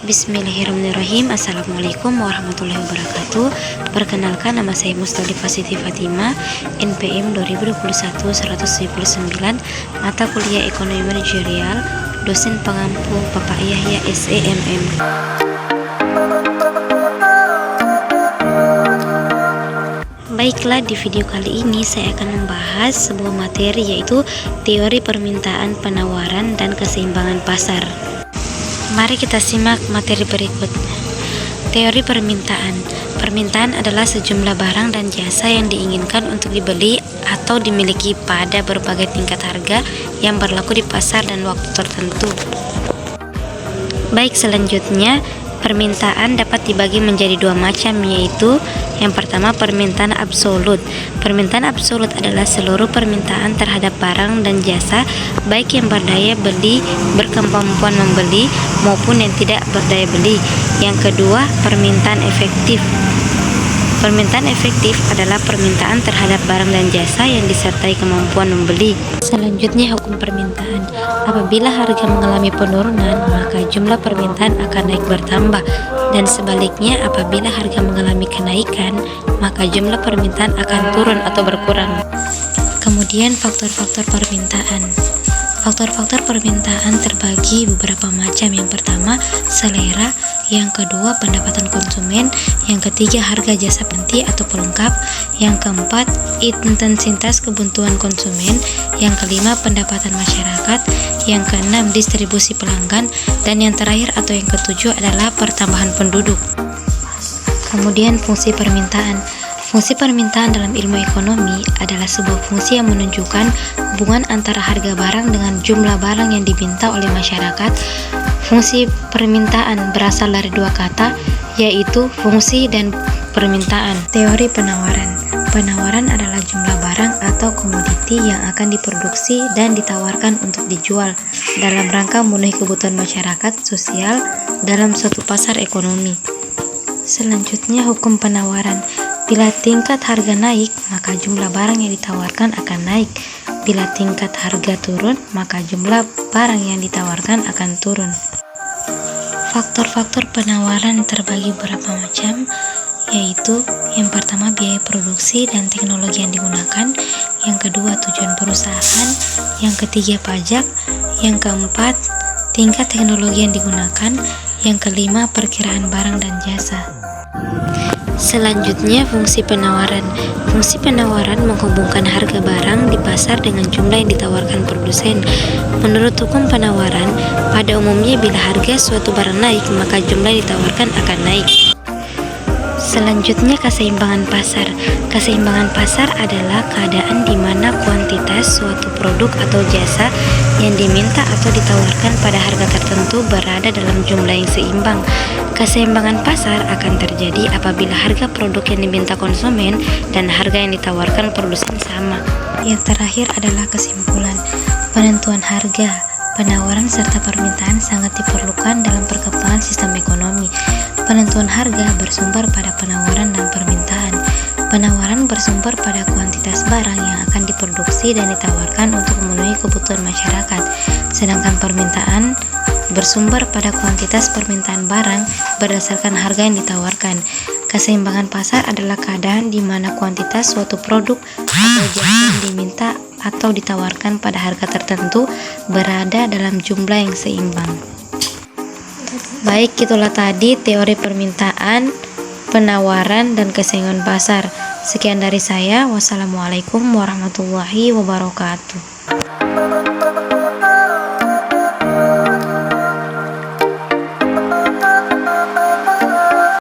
Bismillahirrahmanirrahim. Assalamualaikum warahmatullahi wabarakatuh. Perkenalkan, nama saya Mustalifah Siti Fatimah, NPM 2021-179, mata kuliah Ekonomi Manajerial, dosen pengampu Bapak Yahya SEMM. Baiklah, di video kali ini saya akan membahas sebuah materi, yaitu teori permintaan, penawaran, dan keseimbangan pasar. Mari kita simak materi berikut. Teori permintaan. Permintaan adalah sejumlah barang dan jasa yang diinginkan untuk dibeli atau dimiliki pada berbagai tingkat harga yang berlaku di pasar dan waktu tertentu. Baik, selanjutnya permintaan dapat dibagi menjadi dua macam, yaitu yang pertama, permintaan absolut. Permintaan absolut adalah seluruh permintaan terhadap barang dan jasa, baik yang berdaya beli, berkemampuan membeli, maupun yang tidak berdaya beli. Yang kedua, permintaan efektif. Permintaan efektif adalah permintaan terhadap barang dan jasa yang disertai kemampuan membeli. Selanjutnya, hukum permintaan. Apabila harga mengalami penurunan, maka jumlah permintaan akan naik bertambah, dan sebaliknya apabila harga mengalami kenaikan, maka jumlah permintaan akan turun atau berkurang. Kemudian faktor-faktor permintaan. Faktor-faktor permintaan terbagi beberapa macam. Yang pertama, selera. Yang kedua, pendapatan konsumen. Yang ketiga, harga jasa pengganti atau pelengkap. Yang keempat, intensitas kebutuhan konsumen. Yang kelima, pendapatan masyarakat. Yang keenam, distribusi pelanggan. Dan yang terakhir atau yang ketujuh adalah pertambahan penduduk. Kemudian fungsi permintaan. Fungsi permintaan dalam ilmu ekonomi adalah sebuah fungsi yang menunjukkan hubungan antara harga barang dengan jumlah barang yang diminta oleh masyarakat. Fungsi permintaan berasal dari dua kata, yaitu fungsi dan permintaan. Teori penawaran. Penawaran adalah jumlah barang atau komoditi yang akan diproduksi dan ditawarkan untuk dijual dalam rangka memenuhi kebutuhan masyarakat sosial dalam suatu pasar ekonomi. Selanjutnya, hukum penawaran. Bila tingkat harga naik, maka jumlah barang yang ditawarkan akan naik. Bila tingkat harga turun, maka jumlah barang yang ditawarkan akan turun. Faktor-faktor penawaran terbagi beberapa macam, yaitu yang pertama, biaya produksi dan teknologi yang digunakan. Yang kedua, tujuan perusahaan. Yang ketiga, pajak. Yang keempat, tingkat teknologi yang digunakan. Yang kelima, perkiraan barang dan jasa. Selanjutnya, fungsi penawaran. Fungsi penawaran menghubungkan harga barang di pasar dengan jumlah yang ditawarkan produsen. Menurut hukum penawaran, pada umumnya bila harga suatu barang naik, maka jumlah yang ditawarkan akan naik. Selanjutnya, keseimbangan pasar. Keseimbangan pasar adalah keadaan di mana kuantitas suatu produk atau jasa yang diminta atau ditawarkan pada harga tertentu berada dalam jumlah yang seimbang. Keseimbangan pasar akan terjadi apabila harga produk yang diminta konsumen dan harga yang ditawarkan produsen sama. Yang terakhir adalah kesimpulan. Penentuan harga, penawaran serta permintaan sangat diperlukan dalam perkembangan sistem ekonomi. Penentuan harga bersumber pada penawaran dan permintaan. Penawaran bersumber pada kuantitas barang yang akan diproduksi dan ditawarkan untuk memenuhi kebutuhan masyarakat. Sedangkan permintaan bersumber pada kuantitas permintaan barang berdasarkan harga yang ditawarkan. Keseimbangan pasar adalah keadaan di mana kuantitas suatu produk atau jasa yang diminta atau ditawarkan pada harga tertentu berada dalam jumlah yang seimbang. Baik, itulah tadi teori permintaan, penawaran, dan keseimbangan pasar. Sekian dari saya. Wassalamualaikum warahmatullahi wabarakatuh.